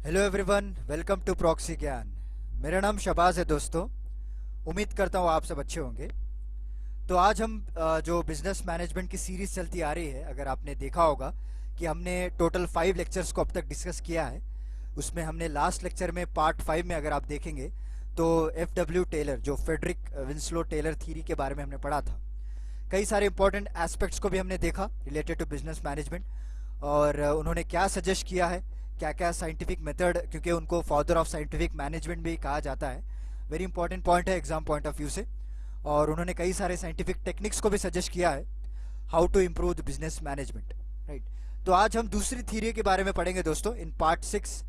Hello everyone, welcome to Proxy Gyan. मेरा नाम शबाज है दोस्तों। उम्मीद करता हूँ आप सब अच्छे होंगे। तो आज हम जो बिजनेस मैनेजमेंट की सीरीज चलती आ रही है, अगर आपने देखा होगा कि हमने टोटल 5 लेक्चर्स को अब तक डिस्कस किया है। उसमें हमने लास्ट लेक्चर में पार्ट 5 में अगर आप देखेंगे तो FW टेलर, जो फेडरिक विंस्लो टेलर थ्योरी के बारे में हमने पढ़ा था। कई सारे इंपॉर्टेंट एस्पेक्ट्स को भी हमने देखा रिलेटेड टू बिजनेस मैनेजमेंट, और उन्होंने क्या सजेस्ट किया है, क्या क्या साइंटिफिक मेथड, क्योंकि उनको फादर ऑफ साइंटिफिक मैनेजमेंट भी कहा जाता है। वेरी इंपॉर्टेंट पॉइंट है एग्जाम पॉइंट ऑफ व्यू से। और उन्होंने कई सारे साइंटिफिक टेक्निक्स को भी सजेस्ट किया है how to improve the business management, right. तो आज हम दूसरी थ्योरी के बारे में पढ़ेंगे दोस्तों, इन पार्ट 6।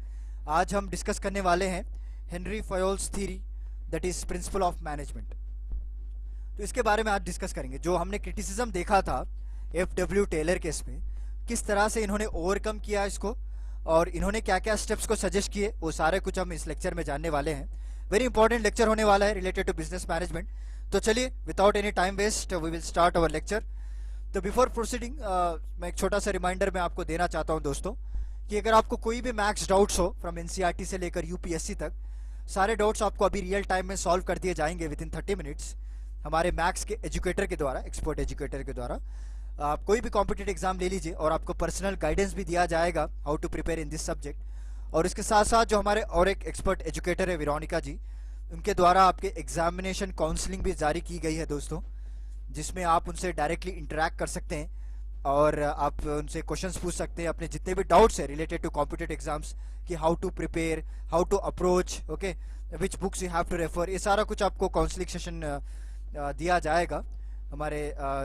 आज हम डिस्कस करने वाले हैं Henri Fayol's theory, that is principle of management. तो इसके बारे में आज डिस्कस करेंगे। जो हमने क्रिटिसिज्म देखा था FW टेलर केस में, किस तरह से इन्होंने ओवरकम किया इसको, और इन्होंने क्या क्या स्टेप्स को सजेस्ट किए, वो सारे कुछ हम इस लेक्चर में जानने वाले हैं। वेरी इंपॉर्टेंट लेक्चर होने वाला है रिलेटेड टू बिजनेस मैनेजमेंट। तो चलिए, without any time waste, we will start our lecture. तो बिफोर प्रोसीडिंग, मैं एक छोटा सा रिमाइंडर मैं आपको देना चाहता हूं दोस्तों, कि अगर आपको कोई भी मैथ्स डाउट्स हो फ्रॉम NCERT से लेकर UPSC तक, सारे डाउट्स आपको अभी रियल टाइम में सॉल्व कर दिए जाएंगे विद इन 30 मिनट्स हमारे मैथ्स के एजुकेटर के द्वारा, एक्सपर्ट एजुकेटर के द्वारा। आप कोई भी कॉम्पिटेटिव एग्जाम ले लीजिए और आपको पर्सनल गाइडेंस भी दिया जाएगा how to prepare in this subject. और इसके साथ साथ जो हमारे और एक एक्सपर्ट एजुकेटर है वेरोनिका जी, उनके द्वारा आपके एग्जामिनेशन काउंसलिंग भी जारी की गई है दोस्तों, जिसमें आप उनसे डायरेक्टली इंटरेक्ट कर सकते हैं और आप उनसे क्वेश्चंस पूछ सकते हैं अपने जितने भी डाउट्स है रिलेटेड टू कॉम्पिटेटिव एग्जाम्स, कि how to prepare, how to approach, okay, which books you have to refer. ये सारा कुछ आपको काउंसलिंग सेशन दिया जाएगा हमारे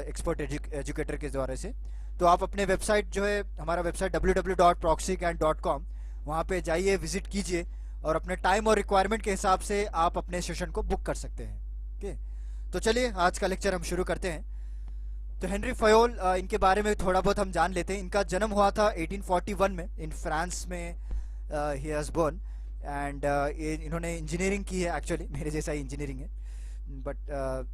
एक्सपर्ट एजुकेटर के द्वारा से। तो आप अपने वेबसाइट जो है, हमारा वेबसाइट www.proxygan.com, वहाँ पे जाइए, विजिट कीजिए और अपने टाइम और रिक्वायरमेंट के हिसाब से आप अपने सेशन को बुक कर सकते हैं। ओके, तो चलिए आज का लेक्चर हम शुरू करते हैं। तो हेनरी फयोल, इनके बारे में थोड़ा बहुत हम जान लेते हैं। इनका जन्म हुआ था 1841 में इन फ्रांस में, ही हैज बोर्न। एंड इन्होंने इंजीनियरिंग की है, एक्चुअली मेरे जैसा ही इंजीनियरिंग है, बट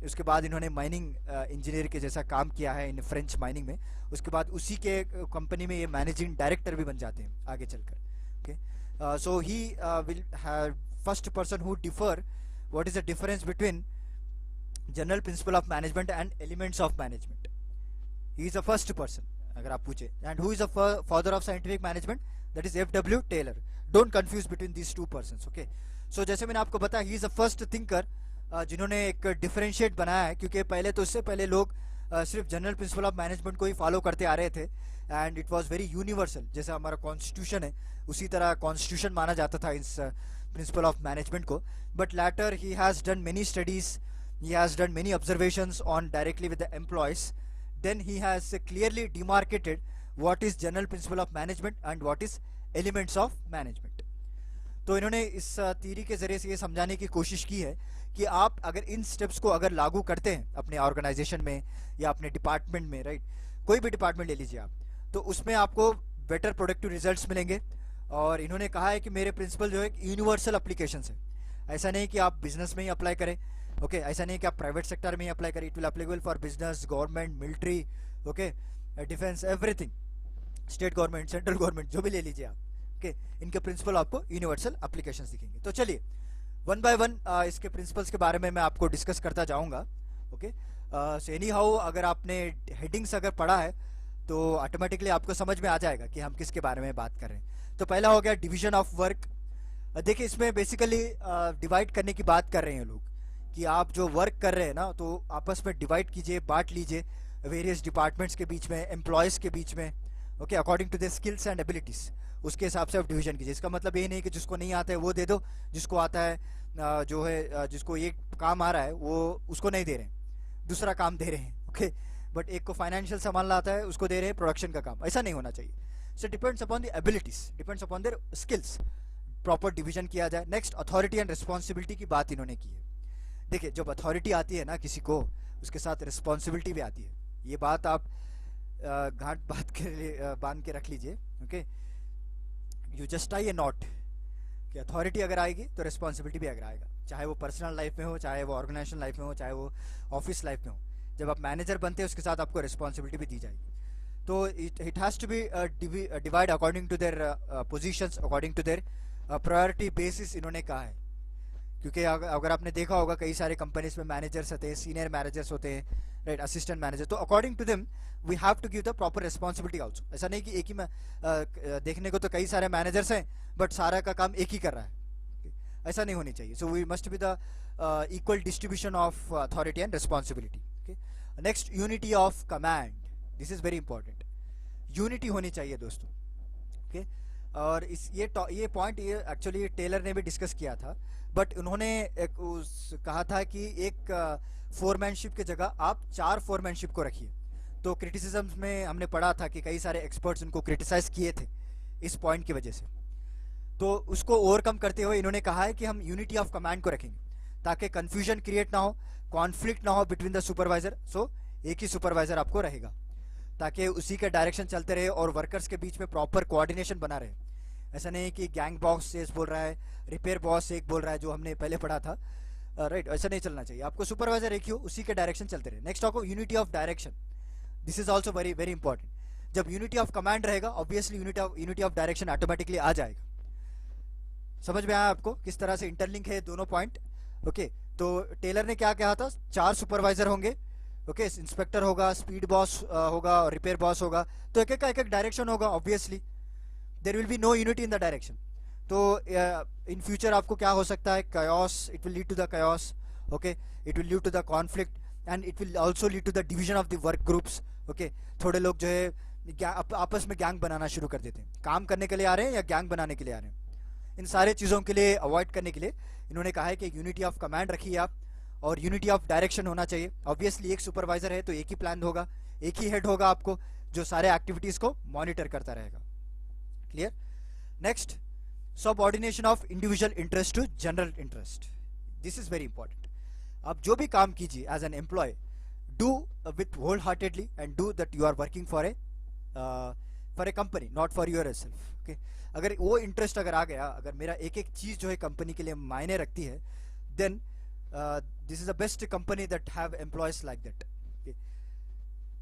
उसके बाद इन्होंने माइनिंग इंजीनियर के जैसा काम किया है इन फ्रेंच माइनिंग में। उसके बाद उसी के कंपनी में ये मैनेजिंग डायरेक्टर भी बन जाते हैं आगे चलकर। Okay, so he will have first person who differ what is the difference between general principle of management and elements of management. He is the first person अगर आप पूछे। And who is the father of scientific management, that is FW Taylor. Don't confuse between these two persons. Okay, so जैसे मैंने आपको बताया, he is the first thinker जिन्होंने एक differentiate बनाया है, क्योंकि पहले तो इससे पहले लोग सिर्फ जनरल प्रिंसिपल ऑफ मैनेजमेंट को ही फॉलो करते आ रहे थे, and it was very universal. जैसा हमारा कॉन्स्टिट्यूशन है, उसी तरह कॉन्स्टिट्यूशन माना जाता था इस प्रिंसिपल ऑफ मैनेजमेंट को। But later he has done many studies, he has done many observations on directly with the employees. Then he has clearly demarcated what is general principle of management and what is elements of management. तो इन्होंने इस theory के जरिए से ये समझाने की कोशिश की है कि आप अगर इन स्टेप्स को अगर लागू करते हैं अपने ऑर्गेनाइजेशन में या अपने डिपार्टमेंट में, राइट, कोई भी डिपार्टमेंट ले लीजिए आप, तो उसमें आपको बेटर प्रोडक्टिव रिजल्ट्स मिलेंगे। और इन्होंने कहा है कि मेरे प्रिंसिपल जो है यूनिवर्सल एप्लीकेशन है। ऐसा नहीं कि आप बिजनेस में ही अप्लाई करें, ओके, ऐसा नहीं कि आप प्राइवेट सेक्टर में ही अप्लाई करें। It will applicable for business, government, military, okay, defence, everything, state government, central government, जो भी ले लीजिए आप। ओके, इनके प्रिंसिपल आपको यूनिवर्सल एप्लीकेशंस दिखेंगे। तो चलिए वन बाय वन इसके प्रिंसिपल्स के बारे में मैं आपको डिस्कस करता जाऊंगा। ओके, सो एनी हाउ अगर आपने हेडिंग्स अगर पढ़ा है तो ऑटोमेटिकली आपको समझ में आ जाएगा कि हम किसके बारे में बात कर रहे हैं। तो पहला हो गया डिवीजन ऑफ वर्क। देखिए, इसमें बेसिकली डिवाइड करने की बात कर रहे हैं लोग, कि आप जो वर्क कर रहे हैं ना, तो आपस में डिवाइड कीजिए, बांट लीजिए वेरियस डिपार्टमेंट्स के बीच में, एम्प्लॉयज़ के बीच में, okay, according to the skills and abilities. उसके हिसाब से आप डिवीजन कीजिए। इसका मतलब ये नहीं कि जिसको नहीं आता है वो दे दो, जिसको आता है जो है, जिसको ये काम आ रहा है वो उसको नहीं दे रहे हैं, दूसरा काम दे रहे हैं। ओके, बट एक को फाइनेंशियल संभालना आता है, उसको दे रहे हैं प्रोडक्शन का काम। ऐसा नहीं होना चाहिए। So depends upon the abilities, depends upon their skills, proper division किया जाए। नेक्स्ट, अथॉरिटी एंड रिस्पॉन्सिबिलिटी की बात इन्होंने की है। देखिए, जब अथॉरिटी आती है ना किसी को, उसके साथ रिस्पॉन्सिबिलिटी भी आती है। ये बात आप घाट बात के बांध के रख लीजिए। Okay, you just tie A not कि अथॉरिटी अगर आएगी तो रिस्पॉन्सिबिलिटी भी अगर आएगा, चाहे वो पर्सनल लाइफ में हो, चाहे वो ऑर्गेनाइजेशन लाइफ में हो, चाहे वो ऑफिस लाइफ में हो। जब आप मैनेजर बनते हैं उसके साथ आपको रिस्पॉन्सिबिलिटी भी दी जाएगी। तो it has to be divide according to their positions, according to their priority basis इन्होंने कहा है, क्योंकि अगर आपने देखा होगा कई सारे कंपनीज में मैनेजर्स होते हैं, सीनियर मैनेजर्स होते हैं, राइट, असिस्टेंट मैनेजर, तो according to them we have to give the proper responsibility also. ऐसा नहीं कि एक ही में देखने को तो कई सारे मैनेजर्स हैं बट सारा का काम एक ही कर रहा है, ऐसा नहीं होनी चाहिए। So we must be the equal distribution of authority and responsibility. Next, unity of command, this is very important. Unity होनी चाहिए दोस्तों, ओके। और इस ये पॉइंट ये एक्चुअली टेलर ने भी डिस्कस किया था, बट उन्होंने कहा था कि एक फोरमैनशिप की जगह आप 4 फोरमैनशिप को रखिए। तो क्रिटिसिज्म में हमने पढ़ा था कि कई सारे एक्सपर्ट्स उनको क्रिटिसाइज किए थे इस पॉइंट की वजह से। तो उसको ओवरकम करते हुए इन्होंने कहा है कि हम यूनिटी ऑफ कमांड को रखेंगे ताकि कंफ्यूजन क्रिएट ना हो, कॉन्फ्लिक्ट ना हो बिटवीन द सुपरवाइजर। सो एक ही सुपरवाइजर आपको रहेगा ताकि उसी के डायरेक्शन चलते रहे और वर्कर्स के बीच में प्रॉपर कोऑर्डिनेशन बना रहे। ऐसा नहीं है कि गैंग बॉस एक बोल रहा है, रिपेयर बॉस एक बोल रहा है, जो हमने पहले पढ़ा था, राइट। ऐसा नहीं चलना चाहिए, आपको सुपरवाइजर एक ही हो, उसी के डायरेक्शन चलते रहे। नेक्स्ट आपको unity of direction, this is also very very important. जब यूनिटी ऑफ कमांड रहेगा obviously unity of direction automatically आ जाएगा। समझ में आया आपको किस तरह से इंटरलिंक है दोनों पॉइंट, ओके। तो टेलर ने क्या कहा था, 4 सुपरवाइजर होंगे, ओके, इंस्पेक्टर होगा, स्पीड बॉस होगा और रिपेयर बॉस होगा, तो एक एक का एक एक डायरेक्शन होगा। Obviously there will be no unity in the direction. तो इन फ्यूचर आपको क्या हो सकता है, chaos, it will lead to the chaos, okay, it will lead to the conflict and it will also lead to the division of the work groups, okay. थोड़े लोग जो है आपस में गैंग बनाना शुरू कर देते हैं, काम करने के लिए आ रहे हैं या गैंग बनाने के लिए आ रहे हैं। इन सारे चीज़ों के लिए अवॉइड करने के लिए इन्होंने कहा है कि यूनिटी ऑफ कमांड रखिए आप, और यूनिटी ऑफ डायरेक्शन होना चाहिए। ऑब्वियसली एक सुपरवाइजर है तो एक ही प्लान होगा, एक ही हेड होगा आपको जो सारे एक्टिविटीज को मॉनिटर करता रहेगा। Clear? Next, subordination of individual interest to general interest, this is very important. आप जो भी काम कीजिए as an employee, do with whole heartedly and do that you are working for a company, not for yourself, okay. अगर वो interest अगर आ गया, अगर मेरा एक एक चीज जो है कंपनी के लिए मायने रखती है, then this is the best company that have employees like that.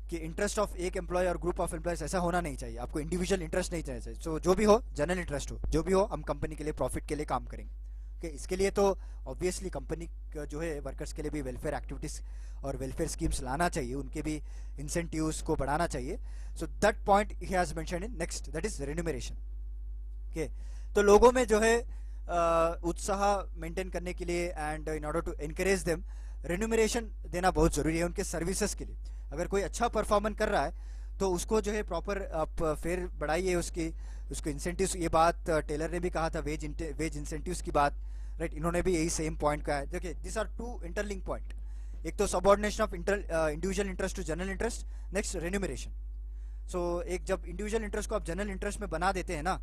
कि इंटरेस्ट ऑफ एक एम्प्लॉय और ग्रुप ऑफ एम्प्लॉयज ऐसा होना नहीं चाहिए, आपको इंडिविजुअल इंटरेस्ट नहीं चाहिए। सो जो भी हो, जनरल इंटरेस्ट हो, जो भी हो, हम कंपनी के लिए प्रॉफिट के लिए काम करेंगे, ओके। इसके लिए तो ऑब्वियसली कंपनी जो है वर्कर्स के लिए भी वेलफेयर एक्टिविटीज और वेलफेयर स्कीम्स लाना चाहिए, उनके भी इंसेंटिव्स को बढ़ाना चाहिए। So that point he has mentioned in next, that is remuneration, okay. तो लोगों में जो है उत्साह मेंटेन करने के लिए and in order to encourage them, remuneration देना बहुत जरूरी है उनके सर्विसेज के लिए। अगर कोई अच्छा परफॉर्मेंस कर रहा है तो उसको जो है प्रॉपर आप फेयर बढ़ाइए उसको इंसेंटिव्स। ये बात टेलर ने भी कहा था, वेज इंसेंटिव्स की बात, राइट। इन्होंने भी यही सेम पॉइंट कहा है। देखिए, दिस आर 2 इंटरलिंक पॉइंट, एक तो subordination of individual interest to general interest, next remuneration. So एक जब इंडिविजुअल इंटरेस्ट को आप जनरल इंटरेस्ट में बना देते हैं ना,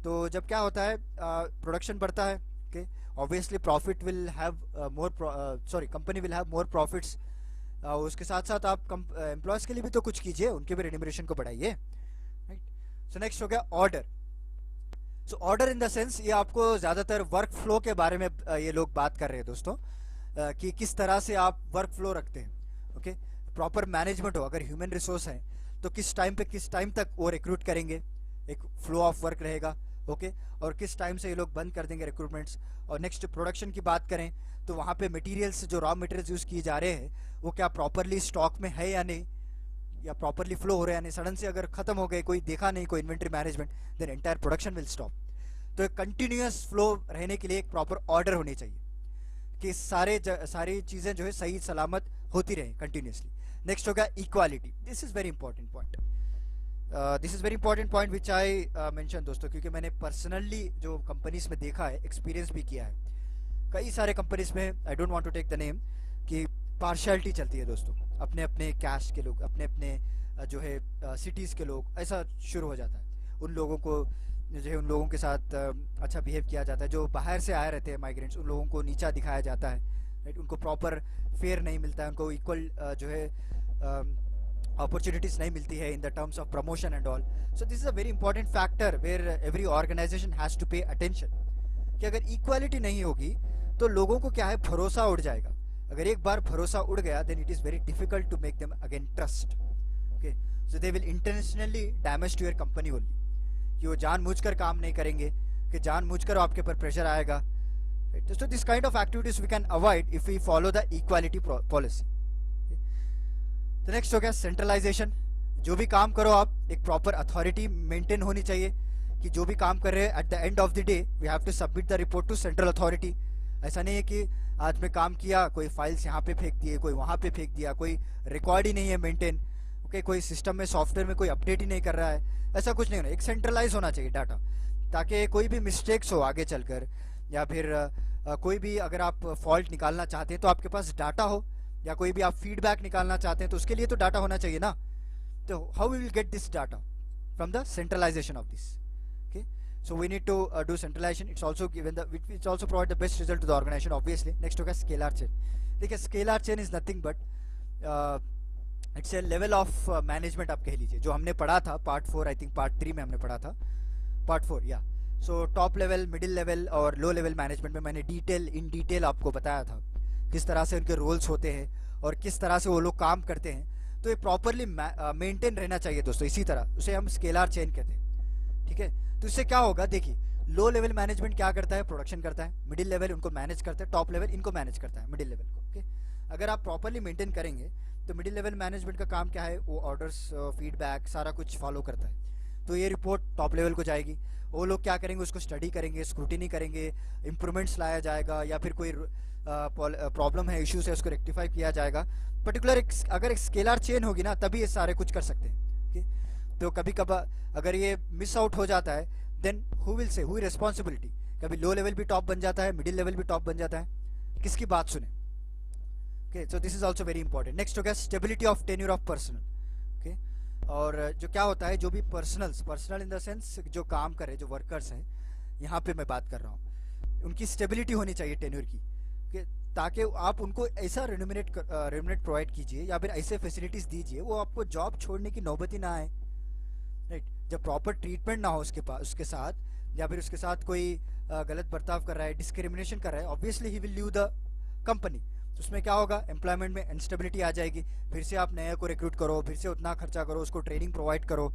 तो जब क्या होता है, प्रोडक्शन बढ़ता है, okay, obviously profit will have company will have more profits. उसके साथ साथ आप एम्प्लॉयज के लिए भी तो कुछ कीजिए, उनके भी रेन्यूमरेशन को बढ़ाइए, राइट। सो नेक्स्ट हो गया order. So order in the sense, ये आपको ज्यादातर वर्क फ्लो के बारे में ये लोग बात कर रहे हैं दोस्तों, कि किस तरह से आप वर्क फ्लो रखते हैं, ओके। प्रॉपर मैनेजमेंट हो, अगर ह्यूमन रिसोर्स है तो किस टाइम तक वो रिक्रूट करेंगे, एक फ्लो ऑफ वर्क रहेगा, ओके। और किस टाइम से ये लोग बंद कर देंगे रिक्रूटमेंट्स। और नेक्स्ट प्रोडक्शन की बात करें तो वहाँ पे मटेरियल्स, जो रॉ मटेरियल्स यूज किए जा रहे हैं, वो क्या प्रॉपरली स्टॉक में है या नहीं, या प्रॉपरली फ्लो हो रहा है या नहीं। सडन से अगर खत्म हो गए, कोई देखा नहीं, कोई inventory management, then entire production will stop. तो एक कंटिन्यूअस फ्लो रहने के लिए एक प्रॉपर ऑर्डर होनी चाहिए कि सारी चीजें जो है सही सलामत होती रहें कंटिन्यूसली। नेक्स्ट होगा equality, this is very important point. This is very important point which I mention दोस्तों, क्योंकि मैंने पर्सनली जो कंपनीज में देखा है, एक्सपीरियंस भी किया है कई सारे कंपनीज में, I don't want to take the name, कि पार्शियलिटी चलती है दोस्तों, अपने अपने कैश के लोग, अपने अपने जो है सिटीज़ के लोग, ऐसा शुरू हो जाता है। उन लोगों को जो है उन लोगों के साथ अच्छा बिहेव किया जाता है, जो बाहर से आए रहते हैं माइग्रेंट्स, उन लोगों को नीचा दिखाया जाता है, राइट। उनको प्रॉपर फेयर नहीं मिलता है, उनको इक्वल जो है अपॉर्चुनिटीज नहीं मिलती है in the terms of promotion and all. So this is a very important factor where every organization has to pay attention, कि अगर इक्वालिटी नहीं होगी तो लोगों को क्या है, भरोसा उड़ जाएगा। अगर एक बार भरोसा उड़ गया, then it is very difficult to make them again trust, okay. So they will intentionally damage to your company only, कि वो जानबूझकर काम नहीं करेंगे, कि जानबूझकर आपके ऊपर प्रेशर आएगा। So this kind of activities we can avoid if we follow the equality policy. तो नेक्स्ट हो गया सेंट्रलाइजेशन। जो भी काम करो आप, एक प्रॉपर अथॉरिटी मेंटेन होनी चाहिए कि जो भी काम कर रहे हैं at the end of the day we have to submit the report to central authority. ऐसा नहीं है कि आज में काम किया, कोई फाइल्स यहाँ पे फेंक दिए, कोई वहाँ पे फेंक दिया, कोई रिकॉर्ड ही नहीं है मेंटेन, ओके, कोई सिस्टम में सॉफ्टवेयर में कोई अपडेट ही नहीं कर रहा है, ऐसा कुछ नहीं होना। एक सेंट्रलाइज होना चाहिए डाटा, ताकि कोई भी मिस्टेक्स हो आगे चलकर, या फिर कोई भी अगर आप फॉल्ट निकालना चाहते हैं तो आपके पास डाटा हो, या कोई भी आप फीडबैक निकालना चाहते हैं तो उसके लिए तो डाटा होना चाहिए ना। तो how we will get this data from the centralization of this, okay. So we need to do centralization. It's also given the it's also provide the best result to the organization obviously. Next होगा scalar chain. देखिए scalar chain is nothing but it's a level of management आप कह लीजिए, जो हमने पढ़ा था part 4, I think part 3 में हमने पढ़ा था, पार्ट 4 या। So top level, middle level और लो लेवल मैनेजमेंट में मैंने इन डिटेल आपको बताया था किस तरह से उनके रोल्स होते हैं और किस तरह से वो लोग काम करते हैं। तो ये प्रॉपरली मेंटेन रहना चाहिए दोस्तों, इसी तरह उसे हम स्केलर चेन कहते हैं, ठीक है। तो इससे क्या होगा, देखिए लो लेवल मैनेजमेंट क्या करता है, प्रोडक्शन करता है, मिडिल लेवल उनको मैनेज करता है, टॉप लेवल इनको मैनेज करता है, मिडिल लेवल को, ओके। अगर आप प्रॉपरली मेंटेन करेंगे तो मिडिल लेवल मैनेजमेंट का काम क्या है, वो ऑर्डर्स, फीडबैक सारा कुछ फॉलो करता है। तो ये रिपोर्ट टॉप लेवल को जाएगी, वो लोग क्या करेंगे, उसको स्टडी करेंगे, स्क्रूटिनी करेंगे, इम्प्रूवमेंट्स लाया जाएगा, या फिर कोई प्रॉब्लम है, इश्यूज है, उसको रेक्टिफाई किया जाएगा। पर्टिकुलर अगर एक स्केलर चेन होगी ना तभी ये सारे कुछ कर सकते हैं, okay? तो कभी कभार अगर ये मिस आउट हो जाता है then who will say, who responsibility. कभी लो लेवल भी टॉप बन जाता है, मिडिल लेवल भी टॉप बन जाता है, किसकी बात सुने, okay. So this is also very important. Next हो गया stability of tenure of personal, okay. और जो क्या होता है, जो भी पर्सनल इन द सेंस जो काम कर रहे हैं, जो वर्कर्स हैं, यहाँ पे मैं बात कर रहा हूँ, उनकी स्टेबिलिटी होनी चाहिए टेन्योर की, ताकि आप उनको ऐसा रेम्यूनरेट प्रोवाइड कीजिए या फिर ऐसे फैसिलिटीज दीजिए वो आपको जॉब छोड़ने की नौबत ही ना आए, राइट। जब प्रॉपर ट्रीटमेंट ना हो उसके साथ, या फिर उसके साथ कोई गलत बर्ताव कर रहा है, डिस्क्रिमिनेशन कर रहा है, obviously he will leave the company. तो उसमें क्या होगा, एम्प्लॉयमेंट में इंस्टेबिलिटी आ जाएगी, फिर से आप नए को रिक्रूट करो, फिर से उतना खर्चा करो, उसको ट्रेनिंग प्रोवाइड करो,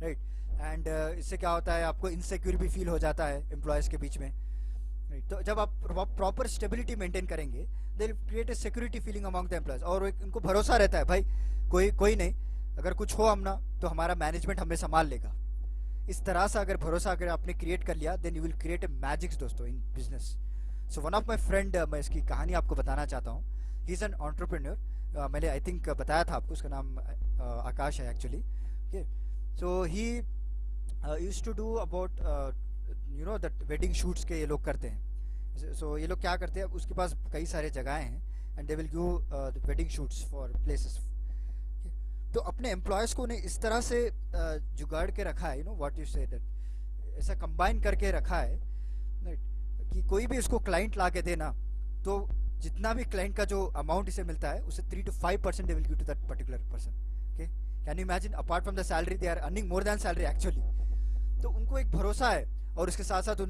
राइट। एंड इससे क्या होता है, आपको इनसिक्योर भी फील हो जाता है एम्प्लॉयज़ के बीच में, राइट। तो जब आप प्रॉपर स्टेबिलिटी मेंटेन करेंगे they will create A security feeling among the employees, और उनको भरोसा रहता है भाई कोई नहीं, अगर कुछ हो हमना तो हमारा मैनेजमेंट हमें संभाल लेगा। इस तरह से अगर भरोसा अगर आपने क्रिएट कर लिया then you will create a magics दोस्तों in business. So one of my friend, मैं इसकी कहानी आपको बताना चाहता हूँ। ही इज़ एन एंटरप्रेन्योर, मैंने आई थिंक बताया था आपको, उसका नाम आकाश है actually, okay. So he used to do about you know that wedding shoots के ये लोग करते हैं। सो ये लोग क्या करते हैं, उसके पास कई सारे जगहें हैं and they will give wedding shoots for places. तो अपने एम्प्लॉयज़ को उन्हें इस तरह से जुगाड़ के रखा है, you know what you say that, ऐसा कंबाइन करके रखा है कि कोई भी इसको क्लाइंट ला के देना तो जितना भी क्लाइंट का जो अमाउंट इसे मिलता है उसे 3 to 5% they will give to that particular person, okay. Can you imagine, apart from the salary they are earning more than salary actually. तो उनको एक भरोसा है, और उसके साथ साथ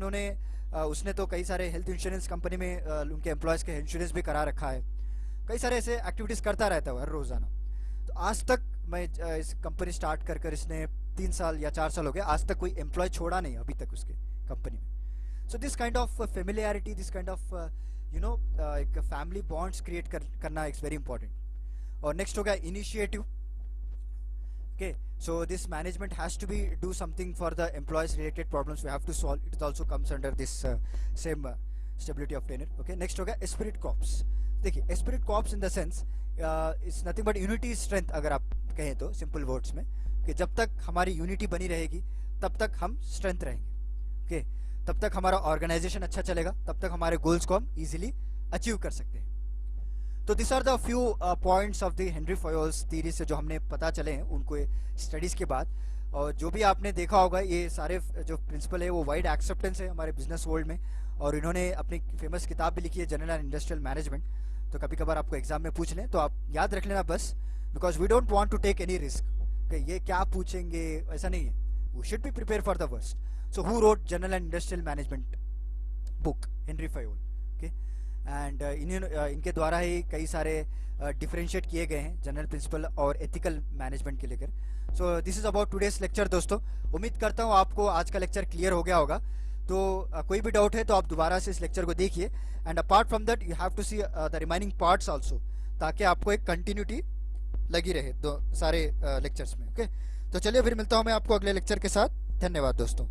उसने तो कई सारे हेल्थ इंश्योरेंस कंपनी में उनके एम्प्लॉयज़ के इंश्योरेंस भी करा रखा है, कई सारे ऐसे एक्टिविटीज़ करता रहता है हर रोज़ाना। तो आज तक मैं इस कंपनी स्टार्ट कर इसने 3 साल या 4 साल हो गए, आज तक कोई एम्प्लॉय छोड़ा नहीं अभी तक उसके कंपनी में। So this kind of familiarity, this kind of you know एक फैमिली बॉन्ड्स क्रिएट करना इट्स वेरी इंपॉर्टेंट। और नेक्स्ट हो गया initiative, okay. So this management has to be do something for the employees related problems we have to solve. It also comes under this same stability of tenure. Okay. Next होगा spirit corps. देखिए spirit corps in the sense it's nothing but unity strength, अगर आप कहें तो simple words में, कि जब तक हमारी यूनिटी बनी रहेगी तब तक हम स्ट्रेंथ रहेंगे, okay? तब तक हमारा ऑर्गेनाइजेशन अच्छा चलेगा, तब तक हमारे गोल्स को हम इजीली अचीव कर सकते हैं। तो this are the few points of the Henri Fayol's theory से जो हमने पता चले हैं उनको स्टडीज़ के बाद। और जो भी आपने देखा होगा ये सारे जो प्रिंसिपल है वो वाइड एक्सेप्टेंस है हमारे बिजनेस वर्ल्ड में, और इन्होंने अपनी फेमस किताब भी लिखी है जनरल एंड इंडस्ट्रियल मैनेजमेंट। तो कभी कभार आपको एग्जाम में पूछ लें तो आप याद रख लेना बस, because we don't want to take any risk कि ये क्या पूछेंगे, ऐसा नहीं है, we should be prepare for the worst. So who wrote general and industrial management book, Henry Fayol, okay. And इनके द्वारा ही कई सारे डिफरेंशिएट किए गए हैं जनरल प्रिंसिपल और एथिकल मैनेजमेंट के लेकर। So this is about today's lecture दोस्तों। उम्मीद करता हूँ आपको आज का लेक्चर क्लियर हो गया होगा। तो कोई भी डाउट है तो आप दोबारा से इस लेक्चर को देखिए, and apart from that you have to see the remaining parts also, ताकि आपको एक कंटिन्यूटी लगी रहे दो सारे लेक्चर्स में। ओके, तो चलिए फिर मिलता हूँ मैं आपको अगले लेक्चर के साथ। धन्यवाद दोस्तों।